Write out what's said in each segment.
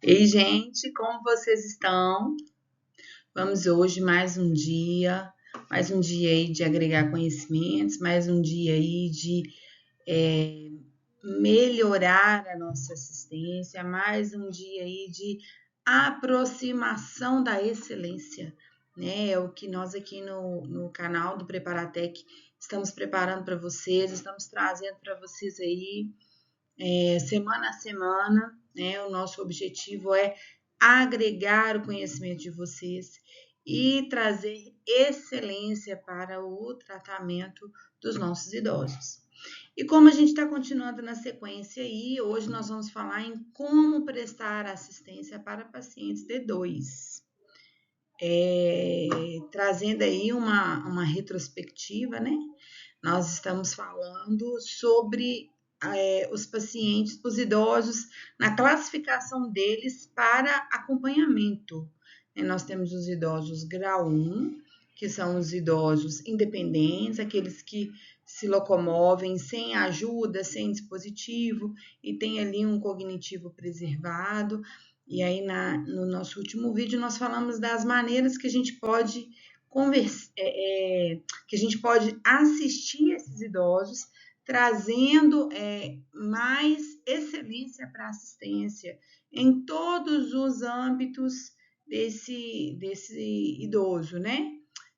Ei, gente, como vocês estão? Vamos hoje mais um dia aí de agregar conhecimentos, mais um dia aí de melhorar a nossa assistência, mais um dia aí de aproximação da excelência, né? É o que nós aqui no canal do Preparatec estamos preparando para vocês, estamos trazendo para vocês aí semana a semana, né? O nosso objetivo é agregar o conhecimento de vocês e trazer excelência para o tratamento dos nossos idosos. E como a gente está continuando na sequência aí, hoje nós vamos falar em como prestar assistência para pacientes D2. Trazendo aí uma retrospectiva, né? Nós estamos falando sobre os pacientes, os idosos, na classificação deles para acompanhamento. Nós temos os idosos grau 1, que são os idosos independentes, aqueles que se locomovem sem ajuda, sem dispositivo e tem ali um cognitivo preservado. E aí, no nosso último vídeo, nós falamos das maneiras que a gente pode que a gente pode assistir esses idosos, trazendo mais excelência para a assistência em todos os âmbitos desse idoso, né?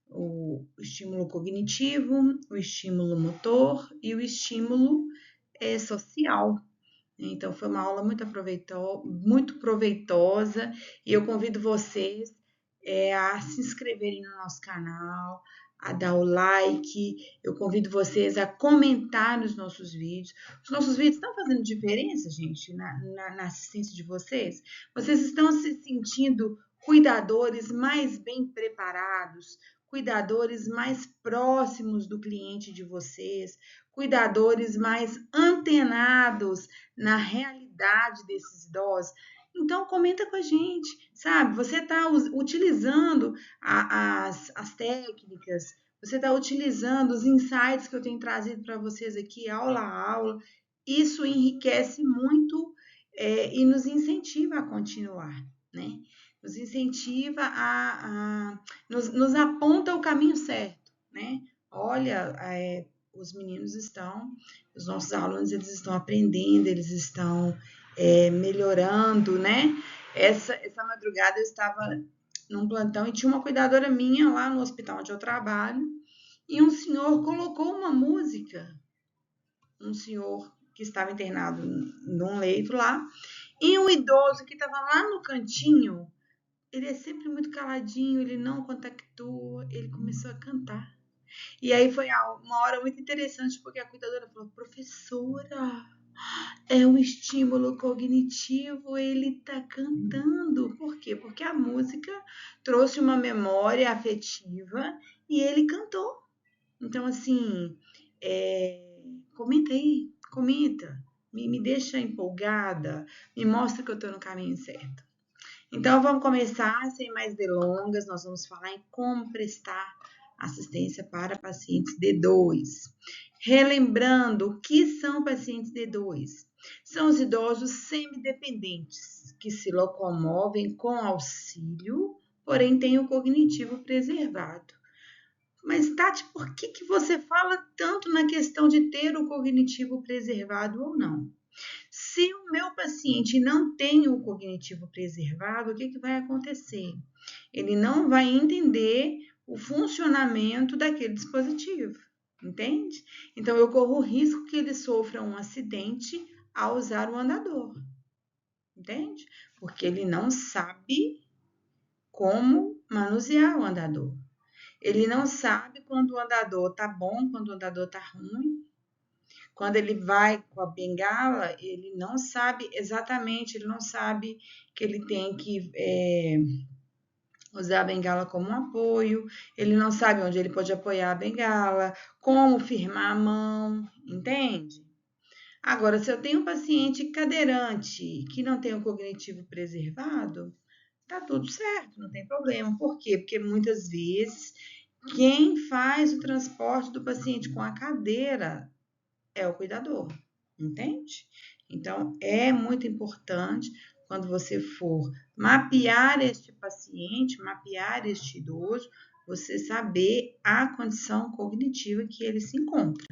O estímulo cognitivo, o estímulo motor e o estímulo social. Então, foi uma aula muito proveitosa e eu convido vocês a se inscreverem no nosso canal, a dar o like, eu convido vocês a comentar nos nossos vídeos. Os nossos vídeos estão fazendo diferença, gente, na assistência de vocês? Vocês estão se sentindo cuidadores mais bem preparados, cuidadores mais próximos do cliente de vocês, cuidadores mais antenados na realidade desses idosos? Então, comenta com a gente, sabe? Você está utilizando as técnicas, você está utilizando os insights que eu tenho trazido para vocês aqui, aula a aula. Isso enriquece muito e nos incentiva a continuar, né? Nos incentiva nos aponta o caminho certo, né? Olha, os meninos estão, os nossos alunos, eles estão aprendendo, eles estão melhorando, né? Essa madrugada eu estava num plantão e tinha uma cuidadora minha lá no hospital onde eu trabalho e um senhor colocou uma música, um senhor que estava internado num leito lá, e um idoso que estava lá no cantinho, ele é sempre muito caladinho, ele não contactou, ele começou a cantar. E aí foi uma hora muito interessante, porque a cuidadora falou: professora, é um estímulo cognitivo, ele tá cantando. Por quê? Porque a música trouxe uma memória afetiva e ele cantou. Então, assim, comenta aí, comenta, me deixa empolgada, me mostra que eu tô no caminho certo. Então, vamos começar, sem mais delongas, nós vamos falar em como prestar assistência para pacientes D2. Relembrando, o que são pacientes D2? São os idosos semidependentes, que se locomovem com auxílio, porém têm o cognitivo preservado. Mas, Tati, por que você fala tanto na questão de ter o cognitivo preservado ou não? Se o meu paciente não tem o cognitivo preservado, o que vai acontecer? Ele não vai entender o funcionamento daquele dispositivo, entende? Então, eu corro o risco que ele sofra um acidente ao usar o andador, entende? Porque ele não sabe como manusear o andador. Ele não sabe quando o andador tá bom, quando o andador tá ruim. Quando ele vai com a bengala, ele não sabe exatamente, ele não sabe que ele tem que usar a bengala como um apoio, ele não sabe onde ele pode apoiar a bengala, como firmar a mão, entende? Agora, se eu tenho um paciente cadeirante que não tem o cognitivo preservado, tá tudo certo, não tem problema. Por quê? Porque muitas vezes quem faz o transporte do paciente com a cadeira é o cuidador, entende? Então, é muito importante quando você for mapear este paciente, mapear este idoso, você saber a condição cognitiva que ele se encontra.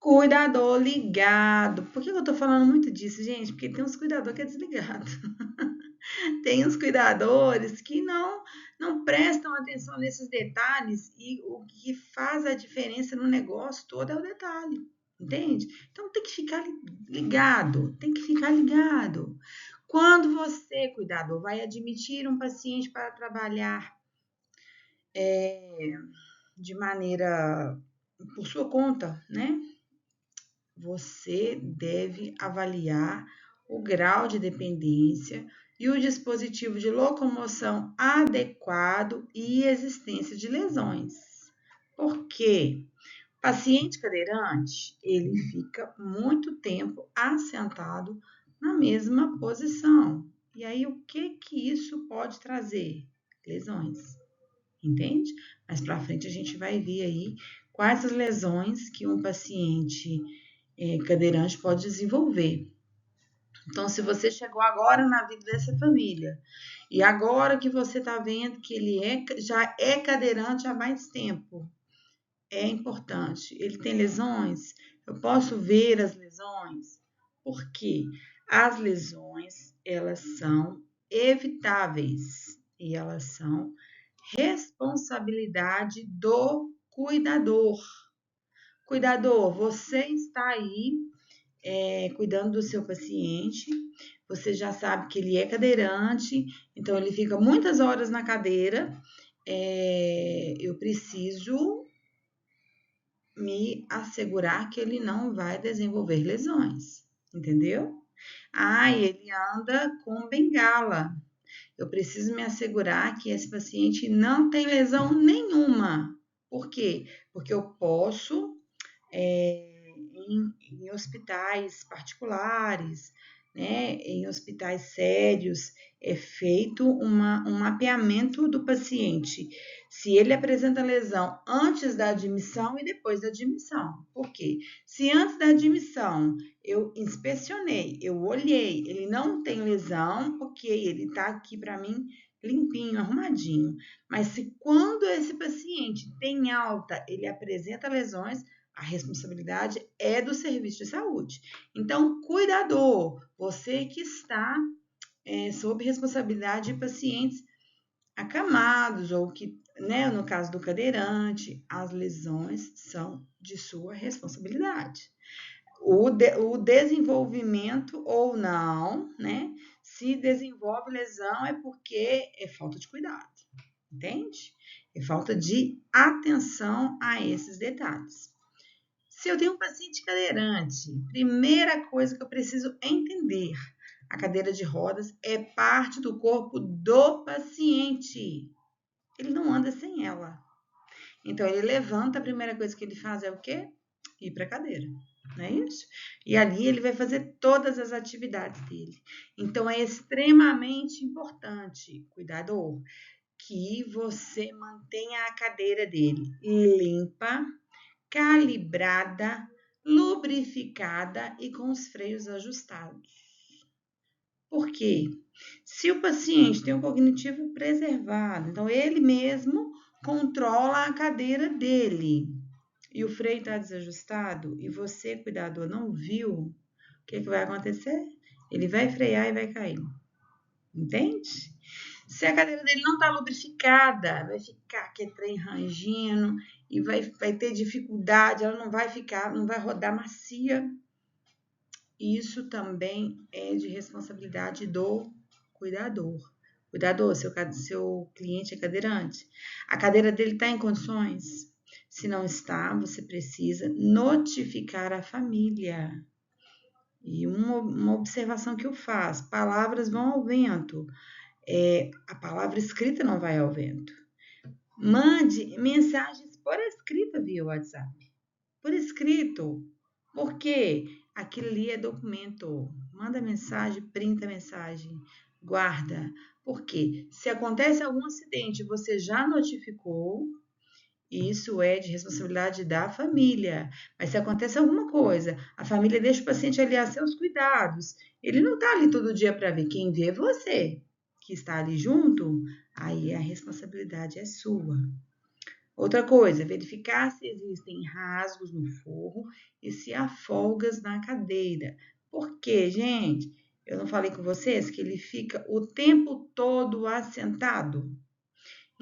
Cuidador ligado. Por que eu tô falando muito disso, gente? Porque tem uns cuidadores que é desligado. Tem uns cuidadores que não prestam atenção nesses detalhes e o que faz a diferença no negócio todo é o detalhe, entende? Então tem que ficar ligado, tem que ficar ligado. Quando você, cuidador, vai admitir um paciente para trabalhar de maneira por sua conta, né? Você deve avaliar o grau de dependência e o dispositivo de locomoção adequado e existência de lesões. Por quê? Paciente cadeirante, ele fica muito tempo assentado na mesma posição. E aí, o que isso pode trazer? Lesões, entende? Mais para frente a gente vai ver aí quais as lesões que um paciente cadeirante pode desenvolver. Então, se você chegou agora na vida dessa família e agora que você está vendo que ele já é cadeirante há mais tempo, é importante. Ele tem lesões? Eu posso ver as lesões? Por quê? As lesões, elas são evitáveis e elas são responsabilidade do cuidador. Cuidador, você está aí cuidando do seu paciente, você já sabe que ele é cadeirante, então ele fica muitas horas na cadeira. Eu preciso me assegurar que ele não vai desenvolver lesões, entendeu? E ele anda com bengala. Eu preciso me assegurar que esse paciente não tem lesão nenhuma. Por quê? Porque eu posso em hospitais particulares, né, em hospitais sérios, é feito um mapeamento do paciente, se ele apresenta lesão antes da admissão e depois da admissão. Por quê? Se antes da admissão eu inspecionei, eu olhei, ele não tem lesão, ok, ele está aqui para mim limpinho, arrumadinho. Mas se quando esse paciente tem alta, ele apresenta lesões, a responsabilidade é do serviço de saúde. Então, cuidador, você que está sob responsabilidade de pacientes acamados ou que, né, no caso do cadeirante, as lesões são de sua responsabilidade. O desenvolvimento ou não, né? Se desenvolve lesão é porque é falta de cuidado, entende? É falta de atenção a esses detalhes. Se eu tenho um paciente cadeirante, primeira coisa que eu preciso entender, a cadeira de rodas é parte do corpo do paciente. Ele não anda sem ela. Então, ele levanta, a primeira coisa que ele faz é o quê? Ir para a cadeira, não é isso? E ali ele vai fazer todas as atividades dele. Então, é extremamente importante, cuidador, que você mantenha a cadeira dele limpa, calibrada, lubrificada e com os freios ajustados. Por quê? Se o paciente tem um cognitivo preservado, então ele mesmo controla a cadeira dele e o freio está desajustado e você, cuidador, não viu, o que vai acontecer? Ele vai frear e vai cair. Entende? Se a cadeira dele não está lubrificada, vai ficar aquele trem rangindo e vai ter dificuldade, ela não vai rodar macia. Isso também é de responsabilidade do cuidador. Cuidador, seu cliente é cadeirante. A cadeira dele está em condições? Se não está, você precisa notificar a família. E uma observação que eu faço: palavras vão ao vento. A palavra escrita não vai ao vento. Mande mensagens por escrita via WhatsApp. Por escrito. Por quê? Aquilo ali é documento. Manda mensagem, printa mensagem, guarda. Por quê? Se acontece algum acidente, você já notificou Isso é de responsabilidade da família. Mas se acontece alguma coisa, a família deixa o paciente ali a seus cuidados. Ele não está ali todo dia para ver. Quem vê é você, que está ali junto, aí a responsabilidade é sua. Outra coisa, verificar se existem rasgos no forro e se há folgas na cadeira. Por quê, gente? Eu não falei com vocês que ele fica o tempo todo assentado?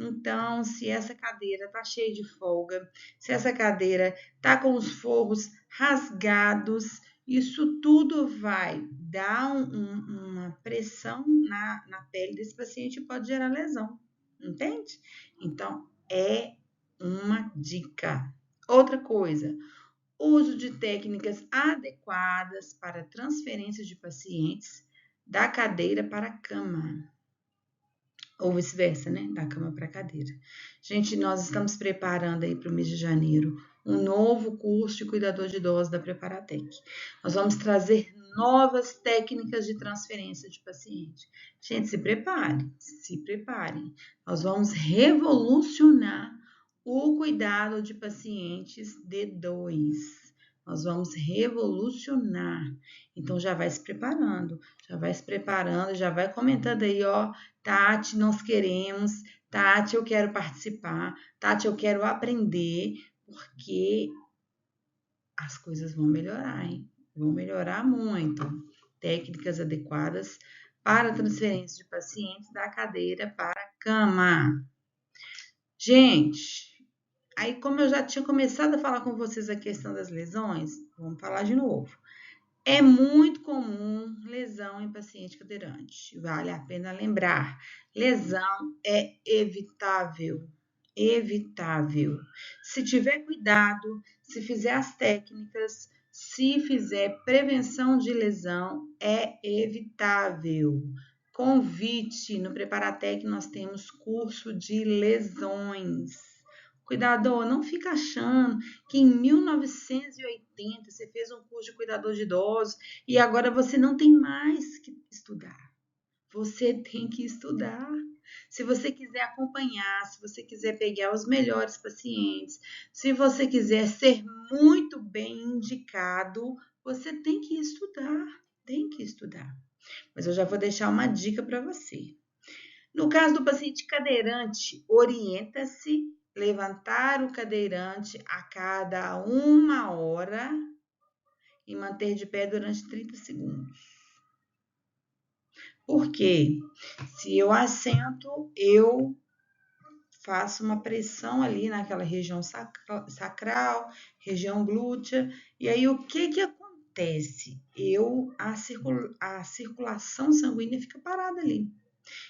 Então, se essa cadeira está cheia de folga, se essa cadeira está com os forros rasgados, isso tudo vai dar uma pressão na pele desse paciente e pode gerar lesão, entende? Então, é uma dica. Outra coisa, uso de técnicas adequadas para transferência de pacientes da cadeira para a cama. Ou vice-versa, né? Da cama para a cadeira. Gente, nós estamos preparando aí para o mês de janeiro um novo curso de cuidador de idosos da Preparatec. Nós vamos trazer novas técnicas de transferência de paciente. Gente, se preparem, se preparem. Nós vamos revolucionar o cuidado de pacientes D2. Nós vamos revolucionar. Então, já vai se preparando, já vai comentando aí, ó. Tati, nós queremos. Tati, eu quero participar. Tati, eu quero aprender, porque as coisas vão melhorar, hein? Vão melhorar muito. Técnicas adequadas para transferência de pacientes da cadeira para a cama. Gente, aí como eu já tinha começado a falar com vocês a questão das lesões, vamos falar de novo. É muito comum lesão em paciente cadeirante. Vale a pena lembrar, lesão é evitável. Evitável. Se tiver cuidado, se fizer as técnicas, se fizer prevenção de lesão, é evitável. Convite, no Preparatec nós temos curso de lesões. Cuidador, não fica achando que em 1980 você fez um curso de cuidador de idosos e agora você não tem mais que estudar. Você tem que estudar. Se você quiser acompanhar, se você quiser pegar os melhores pacientes, se você quiser ser muito bem indicado, você tem que estudar. Tem que estudar. Mas eu já vou deixar uma dica para você. No caso do paciente cadeirante, orienta-se levantar o cadeirante a cada 1 hora e manter de pé durante 30 segundos. Por quê? Se eu assento, eu faço uma pressão ali naquela região sacral, região glútea, e aí o que acontece? A circulação sanguínea fica parada ali.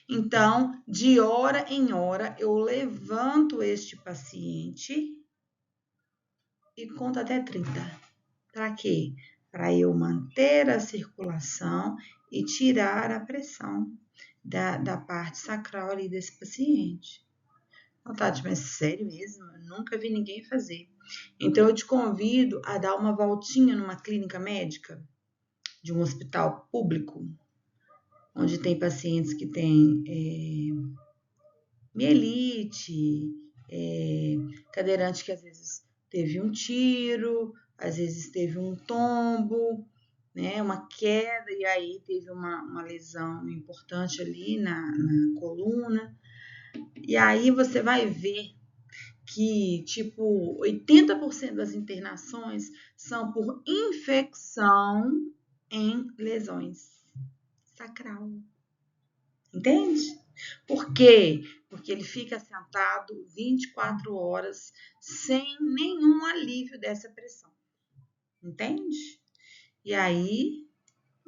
Então, de hora em hora, eu levanto este paciente e conto até 30. Para quê? Para eu manter a circulação e tirar a pressão da parte sacral ali desse paciente. Não, Tati, mas sério mesmo? Eu nunca vi ninguém fazer. Então, eu te convido a dar uma voltinha numa clínica médica de um hospital público, onde tem pacientes que têm mielite, cadeirante que às vezes teve um tiro, às vezes teve um tombo, né, uma queda, e aí teve uma lesão importante ali na coluna. E aí você vai ver que, tipo, 80% das internações são por infecção em lesões sacral. Entende? Por quê? Porque ele fica sentado 24 horas sem nenhum alívio dessa pressão. Entende? E aí,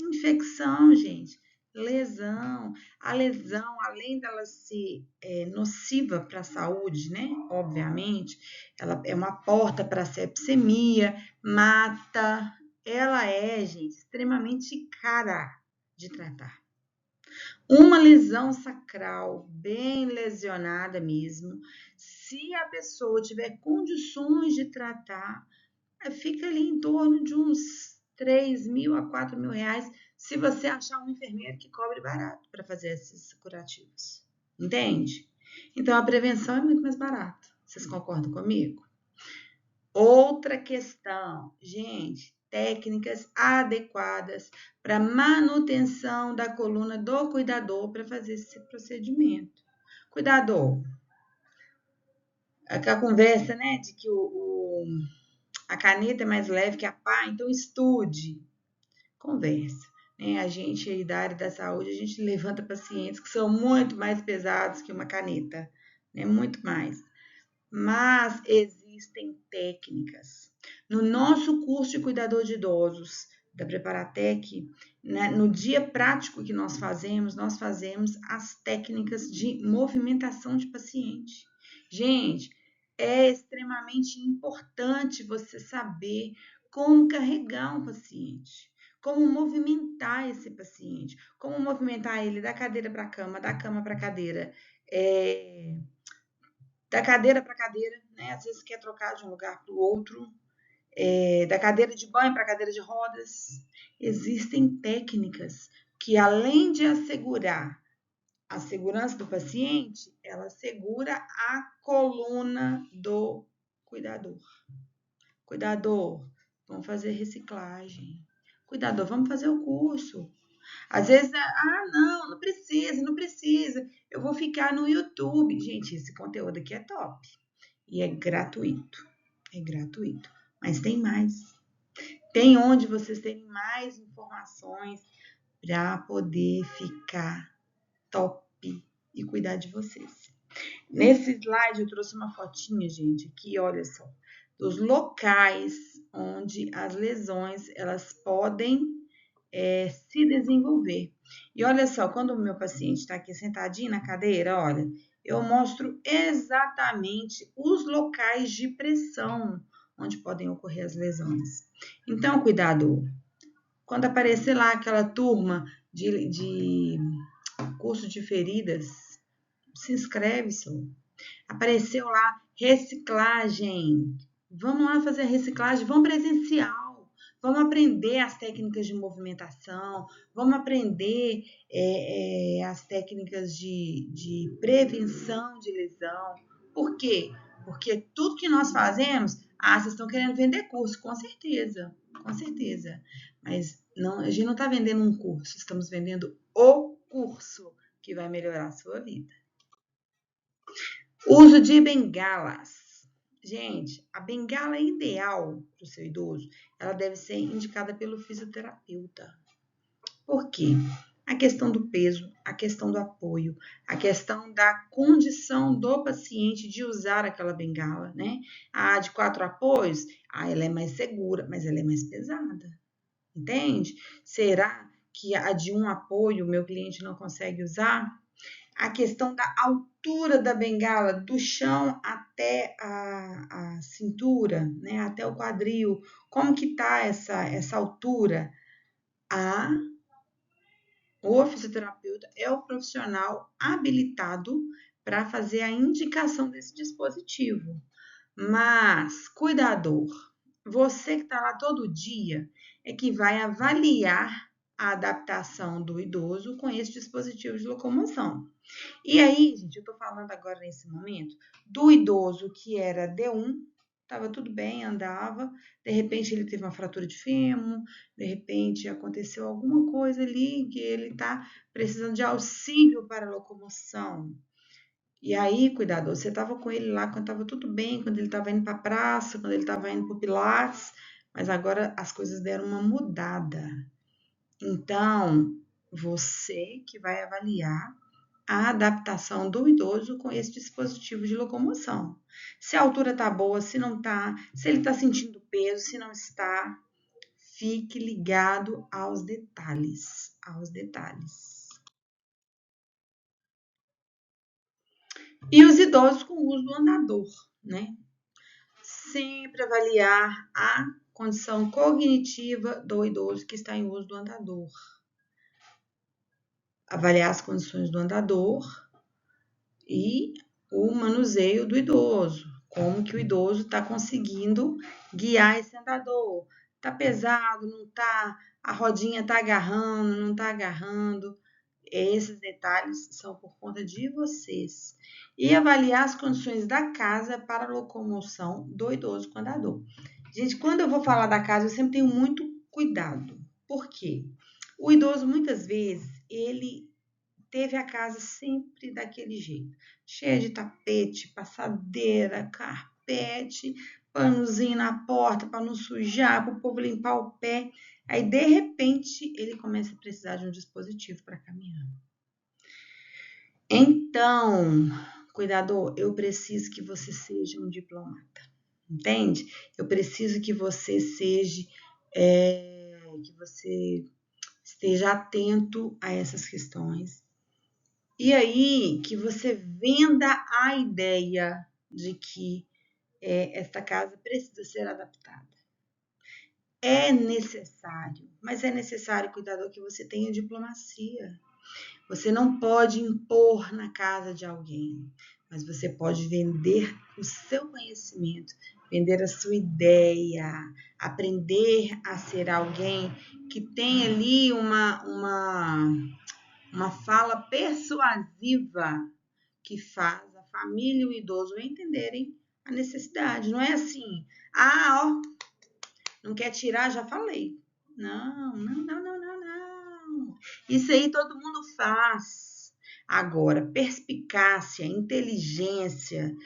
infecção, gente, lesão. A lesão, além dela ser nociva para a saúde, né? Obviamente, ela é uma porta para a sepsemia, mata. Ela é, gente, extremamente cara de tratar. Uma lesão sacral bem lesionada mesmo, se a pessoa tiver condições de tratar, fica ali em torno de uns 3 mil a 4 mil reais, se você achar um enfermeiro que cobre barato para fazer esses curativos. Entende? Então, a prevenção é muito mais barata. Vocês concordam comigo? Outra questão, gente, técnicas adequadas para manutenção da coluna do cuidador para fazer esse procedimento. Cuidador, a conversa, né, de que a caneta é mais leve que a pá, então estude, conversa. Né? A gente aí da área da saúde, a gente levanta pacientes que são muito mais pesados que uma caneta, né? Muito mais. Mas existem técnicas. No nosso curso de cuidador de idosos da Preparatec, né, no dia prático que nós fazemos as técnicas de movimentação de paciente. Gente, é extremamente importante você saber como carregar um paciente, como movimentar esse paciente, como movimentar ele da cadeira para a cama, da cama para a cadeira, da cadeira para cadeira, né? Às vezes quer trocar de um lugar para o outro, da cadeira de banho para a cadeira de rodas. Existem técnicas que, além de assegurar a segurança do paciente, ela assegura a coluna do cuidador. Cuidador, vamos fazer reciclagem. Cuidador, vamos fazer o curso. Às vezes, não precisa. Eu vou ficar no YouTube. Gente, esse conteúdo aqui é top. E é gratuito. Mas tem mais. Tem onde vocês terem mais informações para poder ficar top e cuidar de vocês. Nesse slide eu trouxe uma fotinha, gente, aqui, olha só, dos locais onde as lesões elas podem se desenvolver. E olha só, quando o meu paciente está aqui sentadinho na cadeira, olha, eu mostro exatamente os locais de pressão onde podem ocorrer as lesões. Então, cuidado, quando aparecer lá aquela turma de curso de feridas, se inscreve, só. Apareceu lá reciclagem. Vamos lá fazer a reciclagem, vamos presencial. Vamos aprender as técnicas de movimentação, vamos aprender as técnicas de prevenção de lesão. Por quê? Porque tudo que nós fazemos, vocês estão querendo vender curso, com certeza. Mas não, a gente não está vendendo um curso, estamos vendendo o curso que vai melhorar a sua vida. Uso de bengalas. Gente, a bengala ideal para o seu idoso, ela deve ser indicada pelo fisioterapeuta. Por quê? A questão do peso, a questão do apoio, a questão da condição do paciente de usar aquela bengala, né? A de 4 apoios, ela é mais segura, mas ela é mais pesada. Entende? Será que a de 1 apoio o meu cliente não consegue usar? A questão da altura da bengala, do chão até a cintura, né, até o quadril, como que tá essa altura? O fisioterapeuta é o profissional habilitado para fazer a indicação desse dispositivo. Mas, cuidador, você que está lá todo dia é que vai avaliar a adaptação do idoso com esse dispositivo de locomoção. E aí, gente, eu tô falando agora nesse momento do idoso que era D1, estava tudo bem, andava, de repente ele teve uma fratura de fêmur, de repente aconteceu alguma coisa ali que ele tá precisando de auxílio para a locomoção. E aí, cuidador, você estava com ele lá quando estava tudo bem, quando ele estava indo para a praça, quando ele estava indo para o Pilates, mas agora as coisas deram uma mudada. Então, você que vai avaliar a adaptação do idoso com esse dispositivo de locomoção. Se a altura está boa, se não está, se ele está sentindo peso, se não está, fique ligado aos detalhes, E os idosos com o uso do andador, né? Sempre avaliar a condição cognitiva do idoso que está em uso do andador. Avaliar as condições do andador e o manuseio do idoso, como que o idoso está conseguindo guiar esse andador. Está pesado, não está? A rodinha está agarrando, não está agarrando? Esses detalhes são por conta de vocês. E avaliar as condições da casa para a locomoção do idoso com andador. Gente, quando eu vou falar da casa, eu sempre tenho muito cuidado. Por quê? O idoso, muitas vezes, ele teve a casa sempre daquele jeito. Cheia de tapete, passadeira, carpete, panozinho na porta para não sujar, para o povo limpar o pé. Aí, de repente, ele começa a precisar de um dispositivo para caminhar. Então, cuidador, eu preciso que você seja um diplomata, entende? Eu preciso que você seja, que você esteja atento a essas questões. E aí, que você venda a ideia de que esta casa precisa ser adaptada. É necessário, mas é necessário, cuidador, que você tenha diplomacia. Você não pode impor na casa de alguém, mas você pode vender o seu conhecimento, vender a sua ideia, aprender a ser alguém que tem ali uma fala persuasiva que faz a família e o idoso entenderem a necessidade. Não é assim, não quer tirar, já falei. Não. Isso aí todo mundo faz. Agora, perspicácia, inteligência,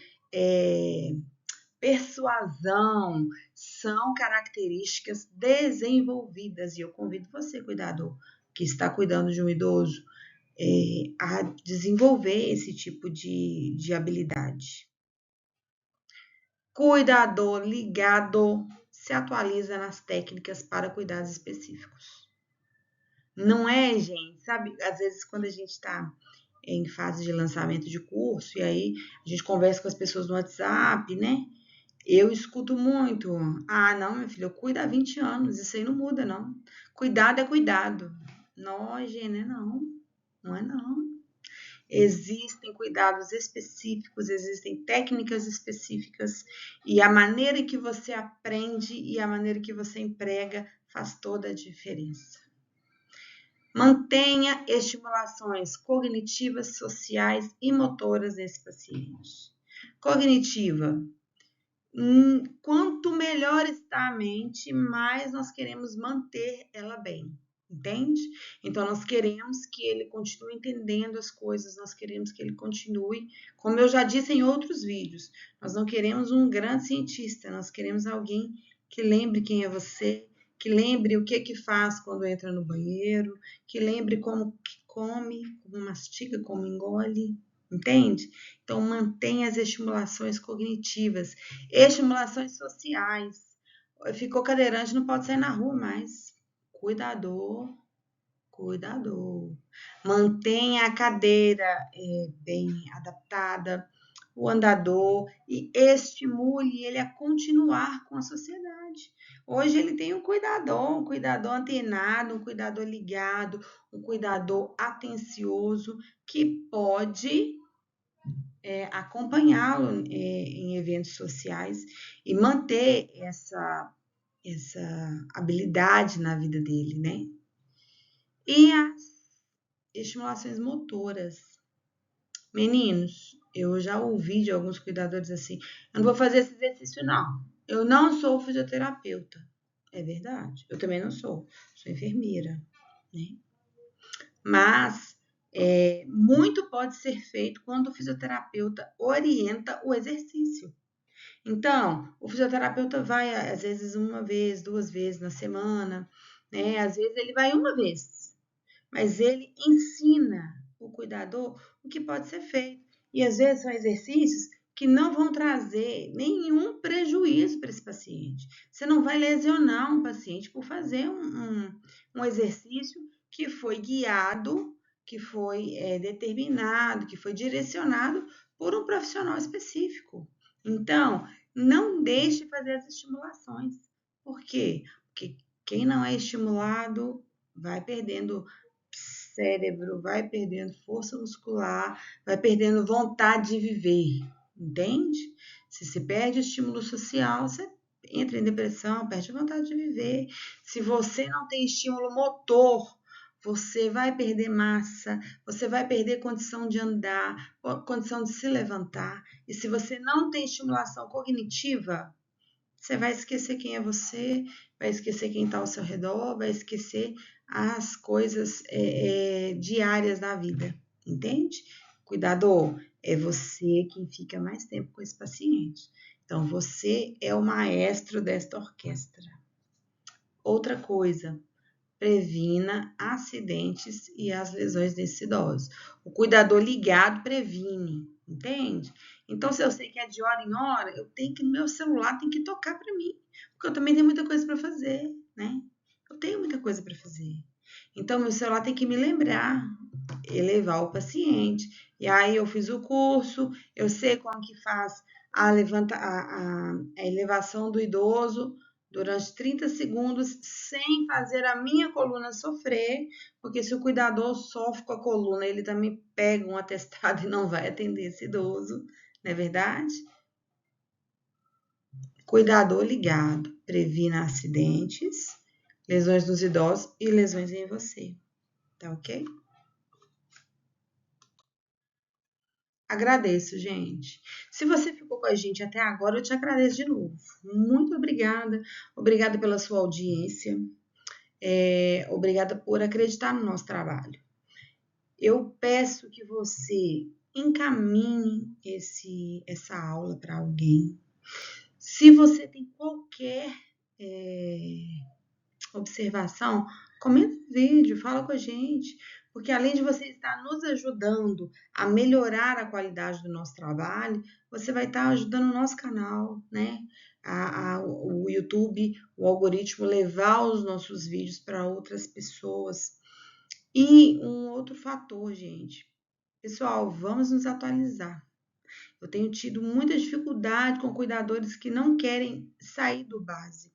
persuasão são características desenvolvidas. E eu convido você, cuidador, que está cuidando de um idoso, a desenvolver esse tipo de habilidade. Cuidador ligado se atualiza nas técnicas para cuidados específicos. Não é, gente? Sabe, às vezes quando a gente está em fase de lançamento de curso, e aí a gente conversa com as pessoas no WhatsApp, né? Eu escuto muito. Não, minha filha, eu cuido há 20 anos, isso aí não muda, não. Cuidado é cuidado. Não, gente, não é não. Existem cuidados específicos, existem técnicas específicas, e a maneira que você aprende e a maneira que você emprega faz toda a diferença. Mantenha estimulações cognitivas, sociais e motoras nesse paciente. Cognitiva. Quanto melhor está a mente, mais nós queremos manter ela bem, entende? Então, nós queremos que ele continue entendendo as coisas, nós queremos que ele continue, como eu já disse em outros vídeos, nós não queremos um grande cientista, nós queremos alguém que lembre quem é você, que lembre o que faz quando entra no banheiro, que lembre como que come, como mastiga, como engole, entende? Então, mantenha as estimulações cognitivas, estimulações sociais. Ficou cadeirante, não pode sair na rua mais. Cuidador. Mantenha a cadeira bem adaptada, o andador, e estimule ele a continuar com a sociedade. Hoje ele tem um cuidador antenado, um cuidador ligado, um cuidador atencioso que pode acompanhá-lo em eventos sociais e manter essa habilidade na vida dele, né? E as estimulações motoras. Meninos, eu já ouvi de alguns cuidadores assim, eu não vou fazer esse exercício, não. Eu não sou fisioterapeuta. É verdade, eu também não sou enfermeira, né? Mas muito pode ser feito quando o fisioterapeuta orienta o exercício. Então, o fisioterapeuta vai, às vezes, 1 vez, 2 vezes na semana, né? Às vezes ele vai 1 vez, mas ele ensina o cuidador o que pode ser feito. E às vezes são exercícios que não vão trazer nenhum prejuízo para esse paciente. Você não vai lesionar um paciente por fazer um exercício que foi guiado, que foi determinado, que foi direcionado por um profissional específico. Então, não deixe de fazer as estimulações. Por quê? Porque quem não é estimulado vai perdendo cérebro, vai perdendo força muscular, vai perdendo vontade de viver, entende? Se você perde o estímulo social, você entra em depressão, perde a vontade de viver. Se você não tem estímulo motor, você vai perder massa, você vai perder condição de andar, condição de se levantar. E se você não tem estimulação cognitiva, você vai esquecer quem é você, vai esquecer quem está ao seu redor, vai esquecer as coisas diárias da vida, entende? Cuidador, é você quem fica mais tempo com esse paciente. Então, você é o maestro desta orquestra. Outra coisa, previna acidentes e as lesões desses idosos. O cuidador ligado previne, entende? Então, se eu sei que é de hora em hora, eu tenho que, meu celular tem que tocar para mim, porque eu também tenho muita coisa para fazer, né? Eu tenho muita coisa para fazer. Então, meu celular tem que me lembrar, elevar o paciente. E aí, eu fiz o curso, eu sei como que faz a elevação do idoso durante 30 segundos, sem fazer a minha coluna sofrer, porque se o cuidador sofre com a coluna, ele também pega um atestado e não vai atender esse idoso, não é verdade? Cuidador ligado, previna acidentes, lesões nos idosos e lesões em você, tá ok? Agradeço, gente. Se você ficou com a gente até agora, eu te agradeço de novo. Muito obrigada. Obrigada pela sua audiência. Obrigada por acreditar no nosso trabalho. Eu peço que você encaminhe essa aula para alguém. Se você tem qualquer observação, comenta no vídeo, fala com a gente, porque além de você estar nos ajudando a melhorar a qualidade do nosso trabalho, você vai estar ajudando o nosso canal, né? O YouTube, o algoritmo, levar os nossos vídeos para outras pessoas. E um outro fator, gente. Pessoal, vamos nos atualizar. Eu tenho tido muita dificuldade com cuidadores que não querem sair do básico.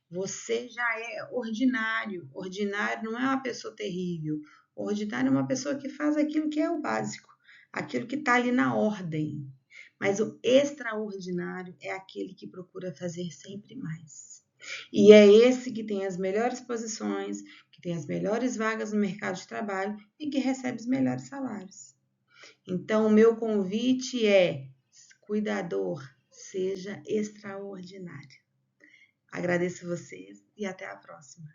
Você já é ordinário. Ordinário não é uma pessoa terrível. Ordinário é uma pessoa que faz aquilo que é o básico, aquilo que está ali na ordem. Mas o extraordinário é aquele que procura fazer sempre mais. E é esse que tem as melhores posições, que tem as melhores vagas no mercado de trabalho e que recebe os melhores salários. Então, o meu convite é: cuidador, seja extraordinário. Agradeço vocês e até a próxima.